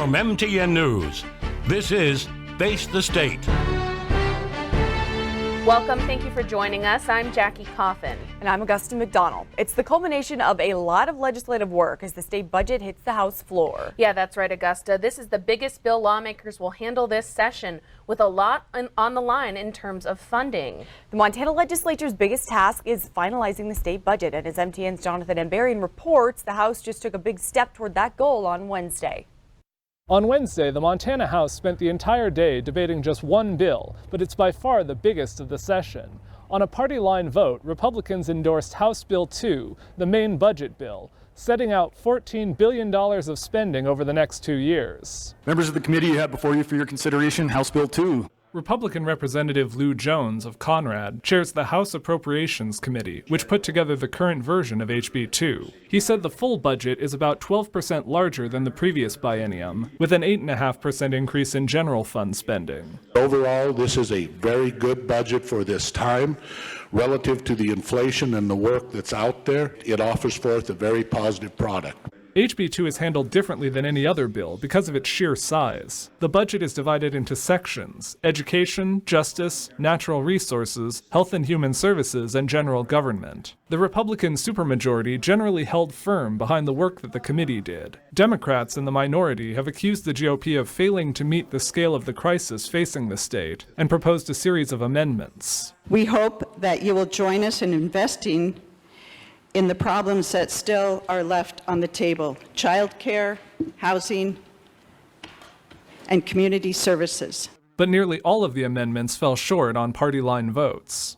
From MTN News, this is Face the State. Welcome. Thank you for joining us. I'm Jackie Coffin. And I'm Augusta McDonald. It's the culmination of a lot of legislative work as the state budget hits the House floor. Yeah, that's right, Augusta. This is the biggest bill lawmakers will handle this session, with a lot on the line in terms of funding. The Montana legislature's biggest task is finalizing the state budget, and as MTN's Jonathan Ambarian reports, the House just took a big step toward that goal on Wednesday. On Wednesday, the Montana House spent the entire day debating just one bill, but it's by far the biggest of the session. On a party line vote, Republicans endorsed House Bill 2, the main budget bill, setting out $14 billion of spending over the next 2 years. Members of the committee, you have before you for your consideration House Bill 2. Republican Representative Lou Jones of Conrad chairs the House Appropriations Committee, which put together the current version of HB 2. He said the full budget is about 12% larger than the previous biennium, with an 8.5% increase in general fund spending. Overall, this is a very good budget for this time. Relative to the inflation and the work that's out there, it offers forth a very positive product. HB 2 is handled differently than any other bill because of its sheer size. The budget is divided into sections: education, justice, natural resources, health and human services, and general government. The Republican supermajority generally held firm behind the work that the committee did. Democrats in the minority have accused the GOP of failing to meet the scale of the crisis facing the state and proposed a series of amendments. We hope that you will join us in investing in the problems that still are left on the table: child care, housing, and community services. But nearly all of the amendments fell short on party line votes.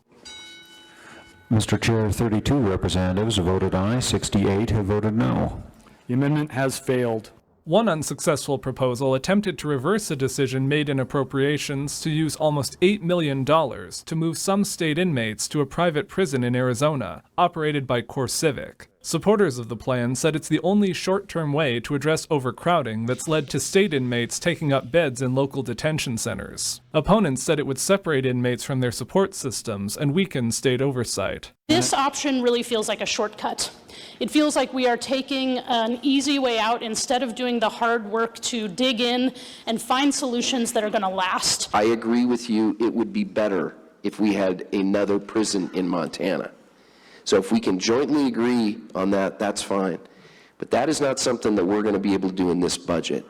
Mr. Chair, 32 representatives voted aye, 68 have voted no. The amendment has failed. One unsuccessful proposal attempted to reverse a decision made in appropriations to use almost $8 million to move some state inmates to a private prison in Arizona, operated by CoreCivic. Supporters of the plan said it's the only short-term way to address overcrowding that's led to state inmates taking up beds in local detention centers. Opponents said it would separate inmates from their support systems and weaken state oversight. This option really feels like a shortcut. It feels like we are taking an easy way out instead of doing the hard work to dig in and find solutions that are going to last. I agree with you. It would be better if we had another prison in Montana. So if we can jointly agree on that, that's fine. But that is not something that we're going to be able to do in this budget.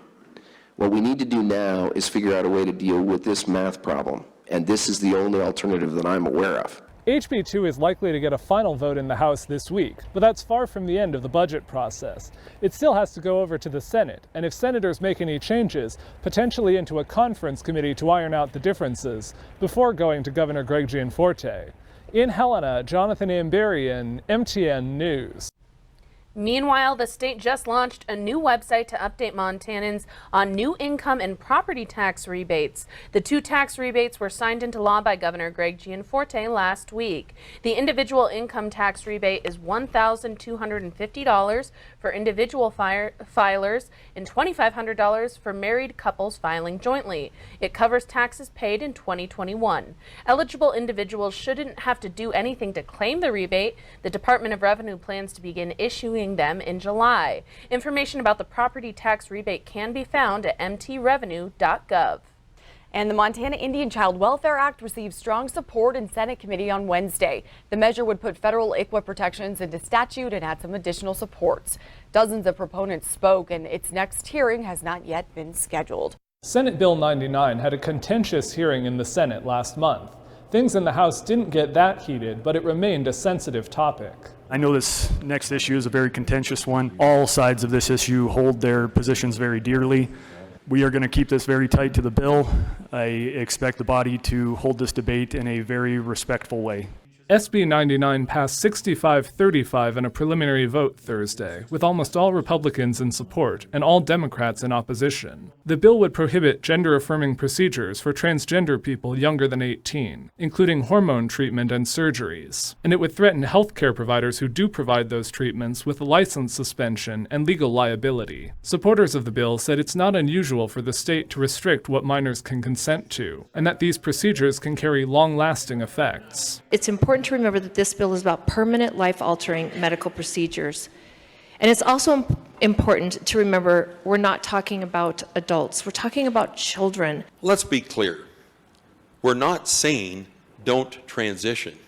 What we need to do now is figure out a way to deal with this math problem. And this is the only alternative that I'm aware of. HB 2 is likely to get a final vote in the House this week, but that's far from the end of the budget process. It still has to go over to the Senate, and if senators make any changes, potentially into a conference committee to iron out the differences, before going to Governor Greg Gianforte. In Helena, Jonathan Ambarian, MTN News. Meanwhile, the state just launched a new website to update Montanans on new income and property tax rebates. The two tax rebates were signed into law by Governor Greg Gianforte last week. The individual income tax rebate is $1,250 for individual filers and $2,500 for married couples filing jointly. It covers taxes paid in 2021. Eligible individuals shouldn't have to do anything to claim the rebate. The Department of Revenue plans to begin issuing them in July. Information about the property tax rebate can be found at mtrevenue.gov. And the Montana Indian Child Welfare Act received strong support in Senate committee on Wednesday. The measure would put federal ICWA protections into statute and add some additional supports. Dozens of proponents spoke, and its next hearing has not yet been scheduled. Senate Bill 99 had a contentious hearing in the Senate last month. Things in the House didn't get that heated, but it remained a sensitive topic. I know this next issue is a very contentious one. All sides of this issue hold their positions very dearly. We are going to keep this very tight to the bill. I expect the body to hold this debate in a very respectful way. SB 99 passed 65-35 in a preliminary vote Thursday, with almost all Republicans in support and all Democrats in opposition. The bill would prohibit gender-affirming procedures for transgender people younger than 18, including hormone treatment and surgeries. And it would threaten healthcare providers who do provide those treatments with a license suspension and legal liability. Supporters of the bill said it's not unusual for the state to restrict what minors can consent to, and that these procedures can carry long-lasting effects. It's important to remember that this bill is about permanent life-altering medical procedures. And it's also important to remember we're not talking about adults, we're talking about children. Let's be clear. We're not saying don't transition.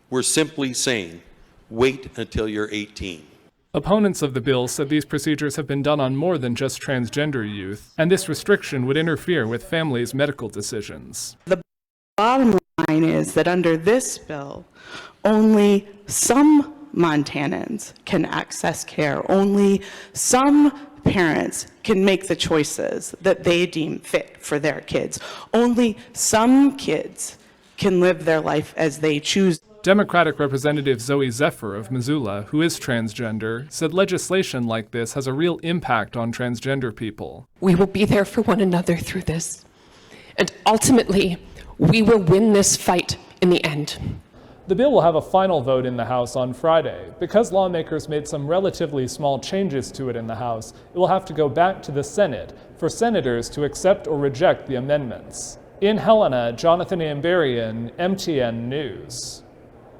We're simply saying wait until you're 18. Opponents of the bill said these procedures have been done on more than just transgender youth, and this restriction would interfere with families' medical decisions. The bottom line is that under this bill, only some Montanans can access care. Only some parents can make the choices that they deem fit for their kids. Only some kids can live their life as they choose. Democratic Representative Zoe Zephyr of Missoula, who is transgender, said legislation like this has a real impact on transgender people. We will be there for one another through this. And ultimately, we will win this fight in the end. The bill will have a final vote in the House on Friday. Because lawmakers made some relatively small changes to it in the House, it will have to go back to the Senate for senators to accept or reject the amendments. In Helena, Jonathan Ambarian, MTN News.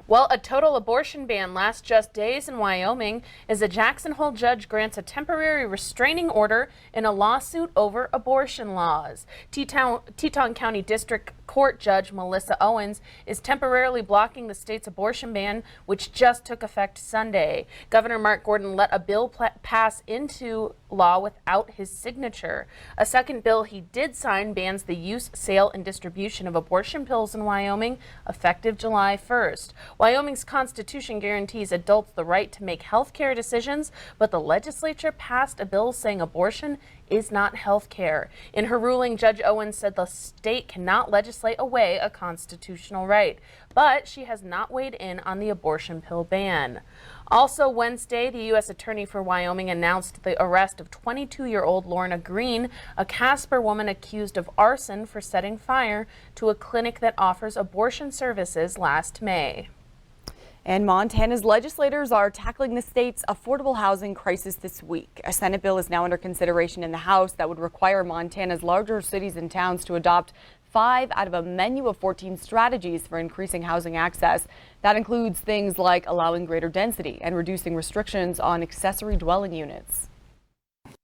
Well, a total abortion ban lasts just days in Wyoming as a Jackson Hole judge grants a temporary restraining order in a lawsuit over abortion laws. Teton County District Court Judge Melissa Owens is temporarily blocking the state's abortion ban, which just took effect Sunday. Governor Mark Gordon let a bill pass into law without his signature. A second bill he did sign bans the use, sale, and distribution of abortion pills in Wyoming, effective July 1st. Wyoming's constitution guarantees adults the right to make health care decisions, but the legislature passed a bill saying abortion is not health care. In her ruling, Judge Owens said the state cannot legislate away a constitutional right, but she has not weighed in on the abortion pill ban. Also Wednesday, the U.S. Attorney for Wyoming announced the arrest of 22-year-old Lorna Green, a Casper woman accused of arson for setting fire to a clinic that offers abortion services last May. And Montana's legislators are tackling the state's affordable housing crisis this week. A Senate bill is now under consideration in the House that would require Montana's larger cities and towns to adopt 5 out of a menu of 14 strategies for increasing housing access. That includes things like allowing greater density and reducing restrictions on accessory dwelling units.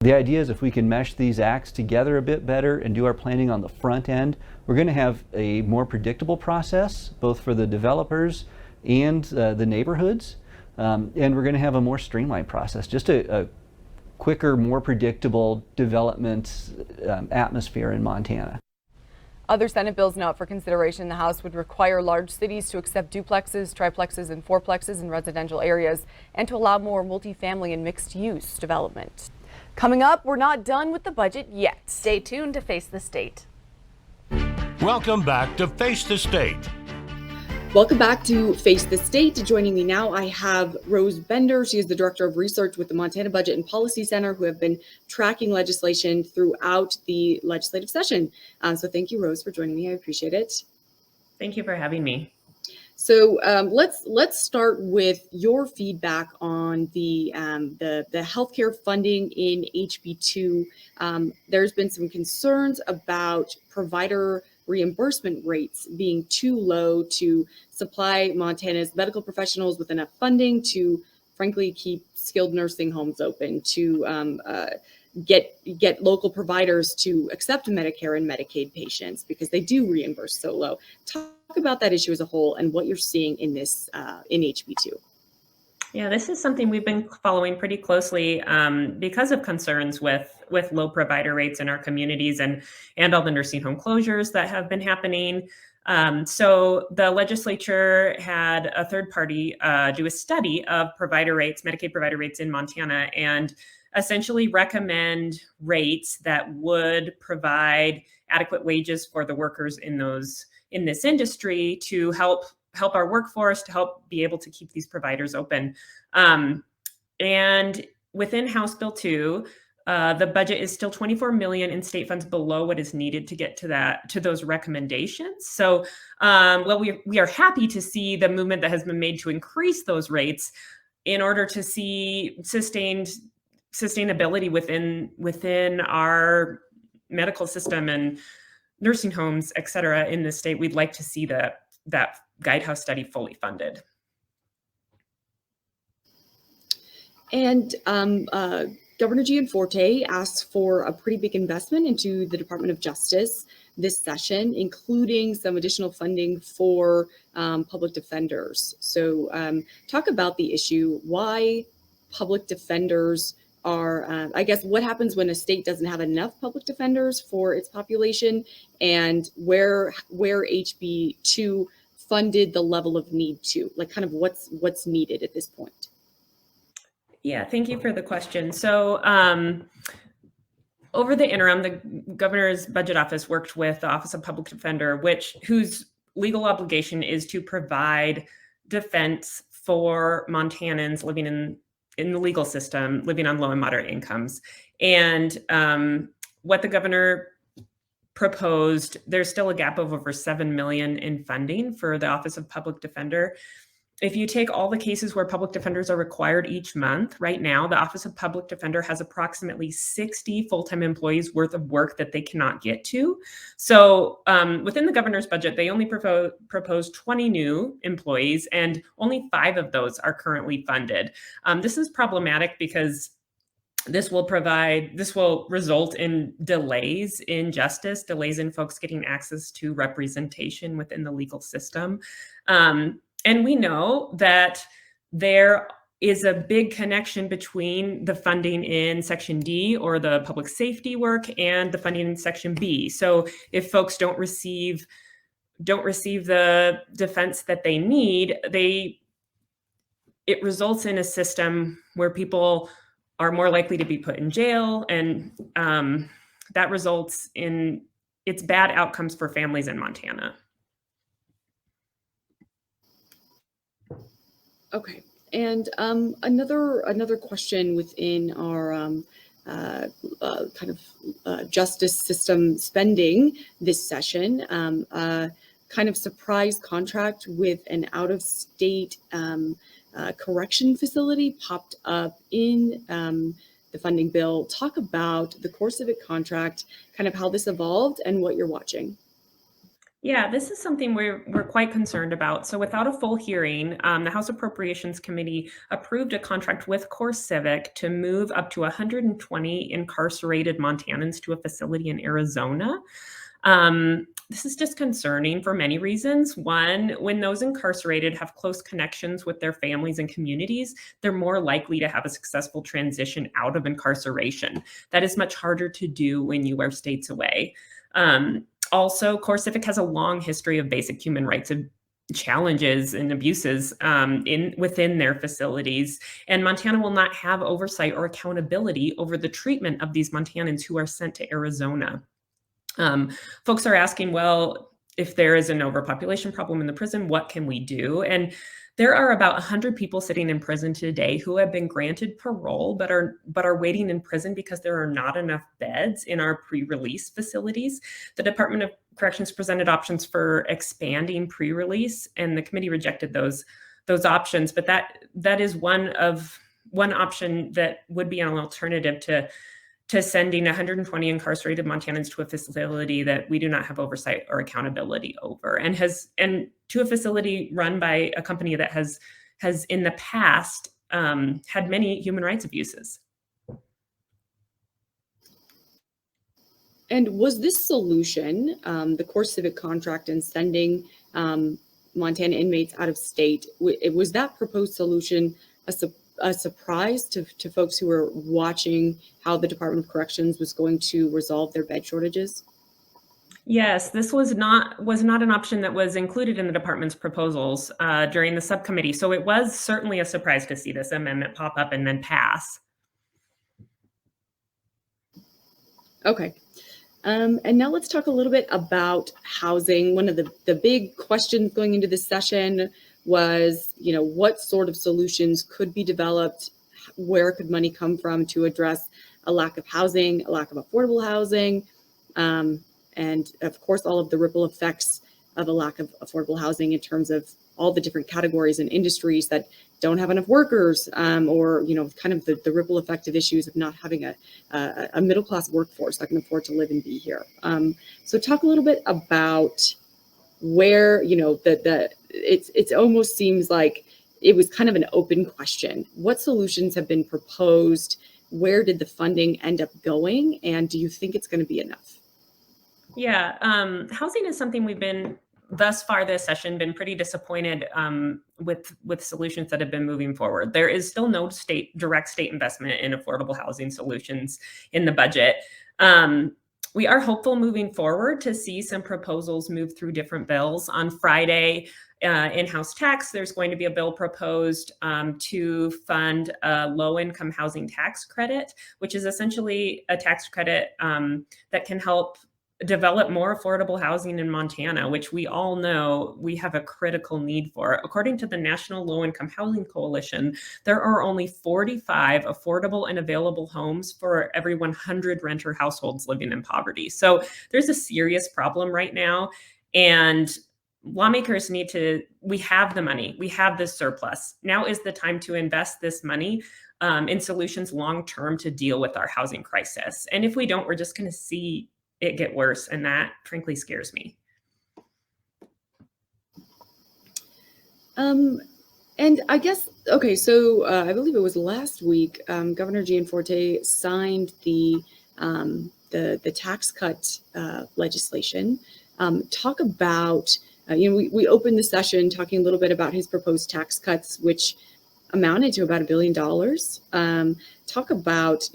The idea is if we can mesh these acts together a bit better and do our planning on the front end, we're going to have a more predictable process, both for the developers and the neighborhoods, and we're going to have a more streamlined process, just a quicker, more predictable development atmosphere in Montana. Other Senate bills now up for consideration in the House would require large cities to accept duplexes, triplexes, and fourplexes in residential areas and to allow more multifamily and mixed-use development. Coming up, we're not done with the budget yet. Stay tuned to Face the State. Welcome back to Face the State. Welcome back to Face the State. Joining me now, I have Rose Bender. She is the Director of Research with the Montana Budget and Policy Center, who have been tracking legislation throughout the legislative session. So thank you, Rose, for joining me. I appreciate it. Thank you for having me. So let's start with your feedback on the healthcare funding in HB2. There's been some concerns about provider reimbursement rates being too low to supply Montana's medical professionals with enough funding to, frankly, keep skilled nursing homes open, to get local providers to accept Medicare and Medicaid patients because they do reimburse so low. Talk about that issue as a whole and what you're seeing in this in HB2. Yeah, this is something we've been following pretty closely because of concerns with low provider rates in our communities and all the nursing home closures that have been happening. So the legislature had a third party do a study of provider rates, Medicaid provider rates in Montana, and essentially recommend rates that would provide adequate wages for the workers in this industry to help our workforce, to help be able to keep these providers open. And within House Bill 2, the budget is still $24 million in state funds below what is needed to get to those recommendations. So, we are happy to see the movement that has been made to increase those rates in order to see sustainability within our medical system and nursing homes, et cetera, in the state. We'd like to see that Guidehouse study fully funded. And Governor Gianforte asked for a pretty big investment into the Department of Justice this session, including some additional funding for public defenders. So talk about the issue, why public defenders are, I guess, what happens when a state doesn't have enough public defenders for its population, and where HB 2 funded the level of need to, like kind of what's needed at this point. Yeah, thank you for the question. So over the interim, the governor's budget office worked with the Office of Public Defender, whose legal obligation is to provide defense for Montanans living in the legal system, living on low and moderate incomes. And what the governor proposed, there's still a gap of over $7 million in funding for the Office of Public Defender. If you take all the cases where public defenders are required each month, right now, the Office of Public Defender has approximately 60 full-time employees worth of work that they cannot get to. So within the governor's budget, they only proposed 20 new employees, and only 5 of those are currently funded. This is problematic because this will result in delays in justice, delays in folks getting access to representation within the legal system. And we know that there is a big connection between the funding in Section D, or the public safety work, and the funding in Section B. So if folks don't receive the defense that they need, it results in a system where people are more likely to be put in jail, and that results in its bad outcomes for families in Montana. Okay, and another question within our justice system spending this session, kind of surprise contract with an out-of-state correction facility popped up in the funding bill. Talk about the CoreCivic contract, kind of how this evolved and what you're watching. Yeah, this is something we're quite concerned about. So without a full hearing, the House Appropriations Committee approved a contract with CoreCivic to move up to 120 incarcerated Montanans to a facility in Arizona. This is just concerning for many reasons. One, when those incarcerated have close connections with their families and communities, they're more likely to have a successful transition out of incarceration. That is much harder to do when you are states away. Also, CoreCivic has a long history of basic human rights challenges and abuses within their facilities, and Montana will not have oversight or accountability over the treatment of these Montanans who are sent to Arizona. Folks are asking, well, if there is an overpopulation problem in the prison, what can we do? And there are about 100 people sitting in prison today who have been granted parole, but are waiting in prison because there are not enough beds in our pre-release facilities. The Department of Corrections presented options for expanding pre-release, and the committee rejected those options. But that is one option that would be an alternative to sending 120 incarcerated Montanans to a facility that we do not have oversight or accountability over, and to a facility run by a company that has in the past had many human rights abuses. And was this solution, the CoreCivic contract and sending Montana inmates out of state, was that proposed solution a surprise to folks who were watching how the Department of Corrections was going to resolve their bed shortages? Yes, this was not an option that was included in the department's proposals during the subcommittee. So it was certainly a surprise to see this amendment pop up and then pass. Okay. And now let's talk a little bit about housing. One of the big questions going into this session was, what sort of solutions could be developed? Where could money come from to address a lack of housing, a lack of affordable housing, and of course, all of the ripple effects of a lack of affordable housing in terms of all the different categories and industries that don't have enough workers, or kind of the ripple effect of issues of not having a middle-class workforce that can afford to live and be here. So talk a little bit about where, it almost seems like it was kind of an open question. What solutions have been proposed? Where did the funding end up going? And do you think it's going to be enough? Yeah, housing is something we've been thus far this session been pretty disappointed with solutions that have been moving forward. There is still no direct state investment in affordable housing solutions in the budget. We are hopeful moving forward to see some proposals move through different bills. On Friday, in-house tax, there's going to be a bill proposed to fund a low-income housing tax credit, which is essentially a tax credit that can help develop more affordable housing in Montana, which we all know we have a critical need for. According to the National Low-Income Housing Coalition, there are only 45 affordable and available homes for every 100 renter households living in poverty. So there's a serious problem right now, and lawmakers we have the money, we have this surplus. Now is the time to invest this money in solutions long-term to deal with our housing crisis. And if we don't, we're just going to see it get worse, and that frankly scares me. And I guess, okay, so I believe it was last week, Governor Gianforte signed the tax cut legislation. Talk about, we opened the session talking a little bit about his proposed tax cuts, which amounted to about $1 billion. Talk about,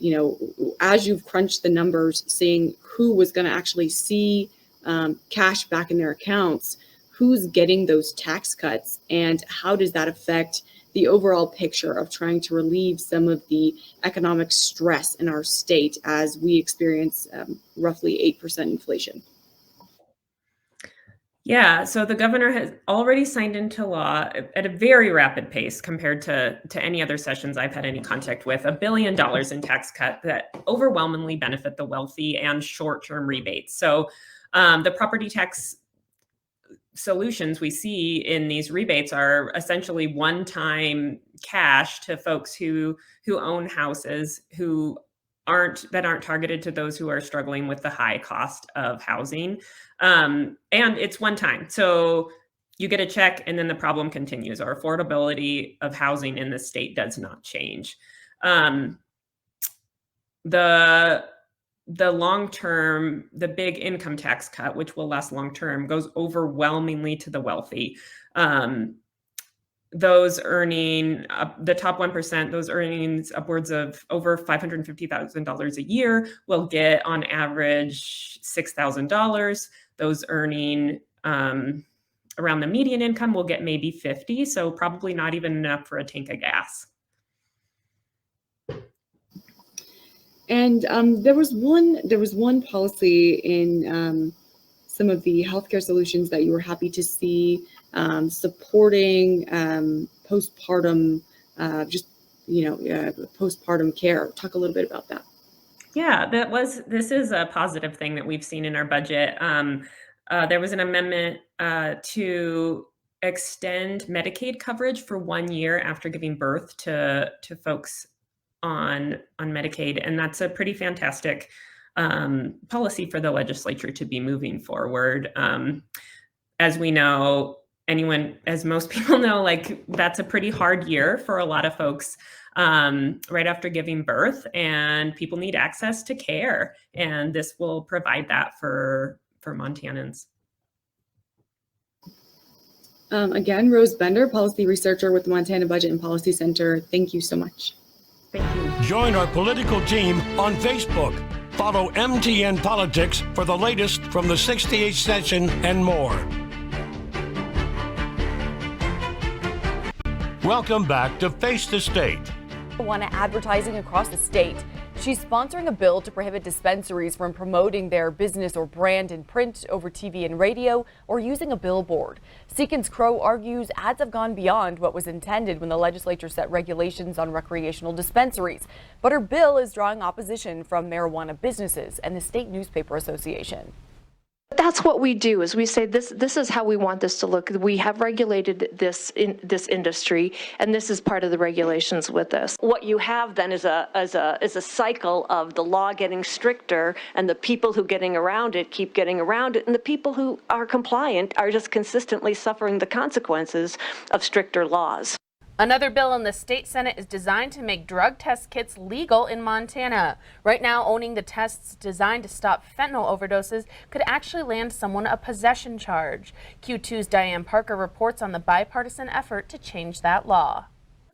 as you've crunched the numbers, seeing who was going to actually see cash back in their accounts, who's getting those tax cuts, and how does that affect the overall picture of trying to relieve some of the economic stress in our state as we experience roughly 8% inflation? Yeah, so the governor has already signed into law at a very rapid pace compared to any other sessions I've had any contact with, $1 billion in tax cut that overwhelmingly benefit the wealthy and short-term rebates. So the property tax solutions we see in these rebates are essentially one-time cash to folks who own houses that aren't targeted to those who are struggling with the high cost of housing. And it's one time. So you get a check and then the problem continues. Our affordability of housing in the state does not change. The long-term, the big income tax cut, which will last long-term, goes overwhelmingly to the wealthy. Those earning, the top 1%, those earnings upwards of over $550,000 a year will get on average $6,000. Those earning around the median income will get maybe $50,000, so probably not even enough for a tank of gas. And there was one policy in some of the healthcare solutions that you were happy to see, supporting postpartum, postpartum care. Talk a little bit about that. Yeah, this is a positive thing that we've seen in our budget. There was an amendment to extend Medicaid coverage for 1 year after giving birth to folks on Medicaid, and that's a pretty fantastic policy for the legislature to be moving forward. As we know, as most people know, that's a pretty hard year for a lot of folks right after giving birth, and people need access to care, and this will provide that for Montanans. Again, Rose Bender, policy researcher with the Montana Budget and Policy Center. Thank you so much. Thank you. Join our political team on Facebook. Follow MTN Politics for the latest from the 68th session and more. Welcome back to Face the State. Advertising across the state. She's sponsoring a bill to prohibit dispensaries from promoting their business or brand in print, over TV and radio, or using a billboard. Seekins Crow argues ads have gone beyond what was intended when the legislature set regulations on recreational dispensaries. But her bill is drawing opposition from marijuana businesses and the State Newspaper Association. That's what we do, is we say this is how we want this to look. We have regulated this industry, and this is part of the regulations with this. What you have then is a cycle of the law getting stricter, and the people who getting around it keep getting around it, and the people who are compliant are just consistently suffering the consequences of stricter laws. Another bill in the state Senate is designed to make drug test kits legal in Montana. Right now, owning the tests designed to stop fentanyl overdoses could actually land someone a possession charge. Q2's Diane Parker reports on the bipartisan effort to change that law.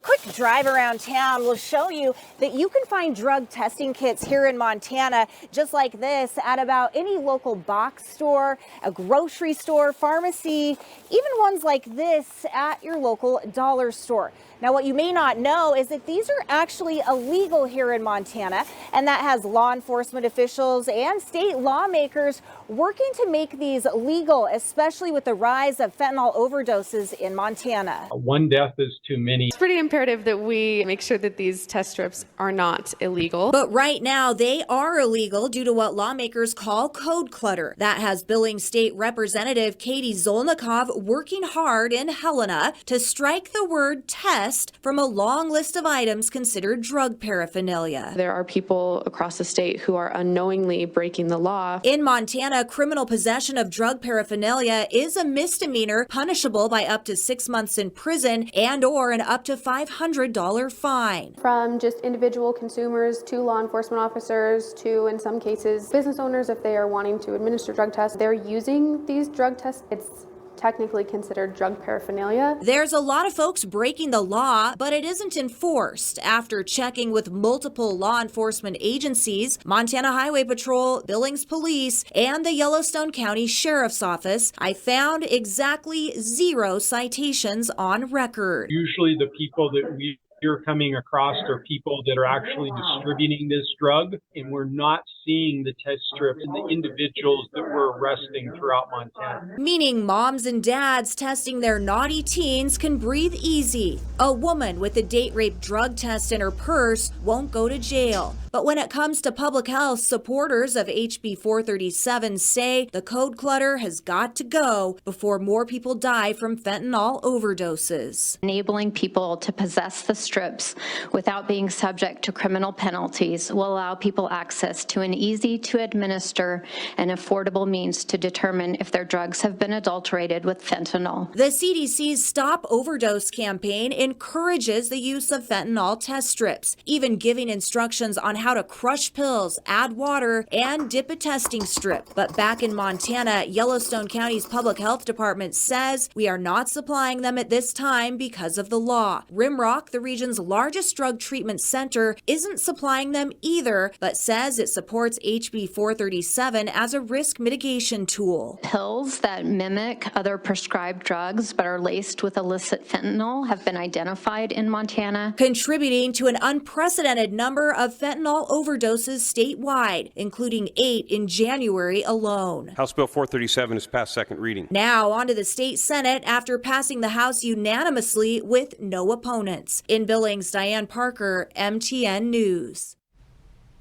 Quick drive around town will show you that you can find drug testing kits here in Montana just like this at about any local box store, a grocery store, pharmacy, even ones like this at your local dollar store. Now, what you may not know is that these are actually illegal here in Montana, and that has law enforcement officials and state lawmakers working to make these legal, especially with the rise of fentanyl overdoses in Montana. One death is too many. It's pretty imperative that we make sure that these test strips are not illegal. But right now, they are illegal due to what lawmakers call code clutter. That has Billings State Representative Katie Zolnikov working hard in Helena to strike the word test from a long list of items considered drug paraphernalia. There are people across the state who are unknowingly breaking the law. In Montana, criminal possession of drug paraphernalia is a misdemeanor punishable by up to 6 months in prison and/or an up to $500 fine. From just individual consumers to law enforcement officers to, in some cases, business owners, if they are wanting to administer drug tests, they're using these drug tests. It's technically considered drug paraphernalia. There's a lot of folks breaking the law, but it isn't enforced. After checking with multiple law enforcement agencies, Montana Highway Patrol, Billings Police, and the Yellowstone County Sheriff's Office, I found exactly 0 citations on record. Usually the people that we're coming across are people that are actually distributing this drug, and we're not seeing the test strips and the individuals that we're arresting throughout Montana. Meaning moms and dads testing their naughty teens can breathe easy. A woman with a date rape drug test in her purse won't go to jail. But when it comes to public health, supporters of HB 437 say the code clutter has got to go before more people die from fentanyl overdoses. Enabling people to possess the strips without being subject to criminal penalties will allow people access to an easy to administer and affordable means to determine if their drugs have been adulterated with fentanyl. The CDC's Stop Overdose campaign encourages the use of fentanyl test strips, even giving instructions on how to crush pills, add water, and dip a testing strip. But back in Montana, Yellowstone County's Public Health Department says we are not supplying them at this time because of the law. Rimrock, the region's largest drug treatment center, isn't supplying them either, but says it supports HB 437 as a risk mitigation tool. Pills that mimic other prescribed drugs but are laced with illicit fentanyl have been identified in Montana, contributing to an unprecedented number of fentanyl overdoses statewide, including 8 in January alone. House Bill 437 is past second reading. Now on to the state Senate after passing the House unanimously with no opponents. In Billings, Diane Parker, MTN News.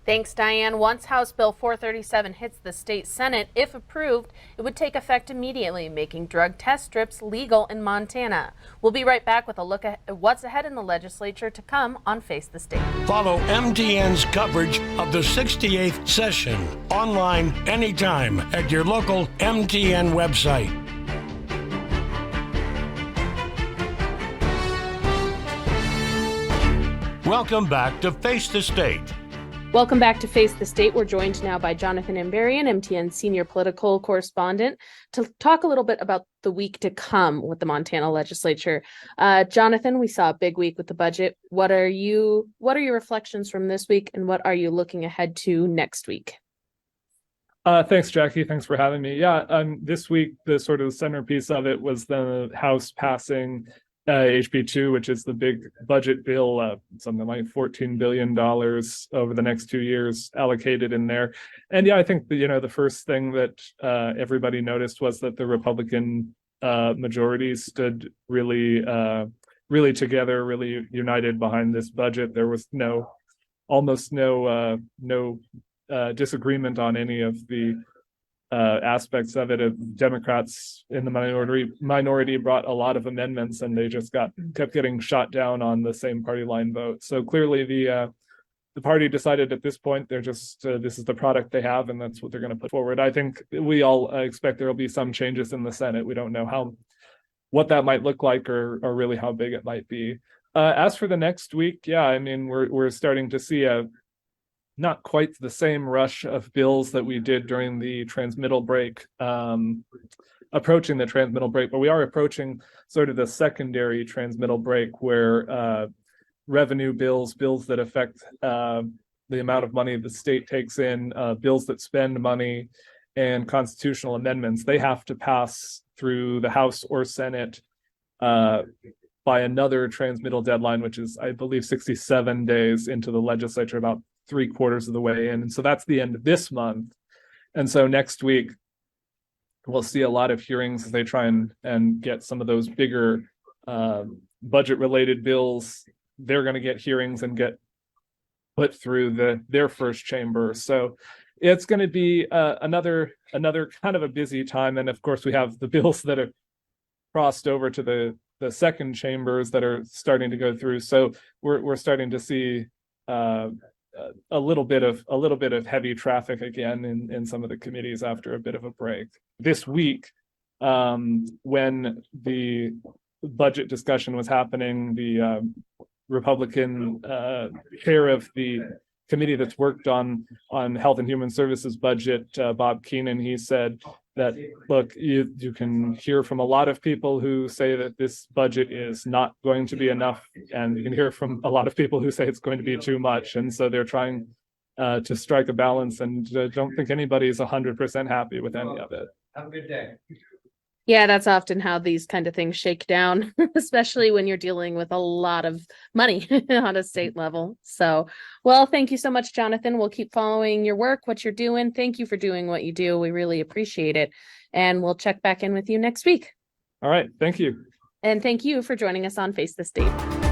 Thanks, Diane. Once House Bill 437 hits the state Senate, if approved, it would take effect immediately, making drug test strips legal in Montana. We'll be right back with a look at what's ahead in the legislature to come on Face the State. Follow MTN's coverage of the 68th session online anytime at your local MTN website. Welcome back to Face the State. Welcome back to Face the State. We're joined now by Jonathan Ambarian, MTN senior political correspondent, to talk a little bit about the week to come with the Montana legislature. Jonathan, we saw a big week with the budget. What are your reflections from this week, and what are you looking ahead to next week? Thanks, Jackie. Thanks for having me. Yeah, this week, the sort of centerpiece of it was the House passing HB2, which is the big budget bill, something like $14 billion over the next 2 years allocated in there. And yeah, I think the first thing that everybody noticed was that the Republican majority stood really together, really united behind this budget. There was almost no disagreement on any of the aspects of it. Democrats in the minority brought a lot of amendments, and they just kept getting shot down on the same party line vote. So clearly the party decided at this point they're just this is the product they have, and that's what they're going to put forward. I think we all expect there will be some changes in the Senate. We don't know what that might look like or really how big it might be. As for the next week, yeah, I mean, we're starting to see not quite the same rush of bills that we did during the transmittal break, approaching the transmittal break, but we are approaching sort of the secondary transmittal break where revenue bills that affect the amount of money the state takes in, bills that spend money, and constitutional amendments, they have to pass through the House or Senate by another transmittal deadline, which is, I believe, 67 days into the legislature, about 3/4 of the way in. And so that's the end of this month. And so next week, we'll see a lot of hearings as they try and get some of those bigger budget-related bills. They're going to get hearings and get put through their first chamber. So it's going to be another kind of a busy time. And of course, we have the bills that have crossed over to the second chambers that are starting to go through. So we're starting to see a little bit of heavy traffic again in some of the committees after a bit of a break. This week, when the budget discussion was happening, the Republican chair of the committee that's worked on Health and Human Services budget, Bob Keenan, he said that, look, you can hear from a lot of people who say that this budget is not going to be enough, and you can hear from a lot of people who say it's going to be too much. And so they're trying to strike a balance, and don't think anybody's 100% happy with any of it. Have a good day. Yeah, that's often how these kind of things shake down, especially when you're dealing with a lot of money on a state level. So, well, thank you so much, Jonathan. We'll keep following your work, what you're doing. Thank you for doing what you do. We really appreciate it. And we'll check back in with you next week. All right. Thank you. And thank you for joining us on Face the State.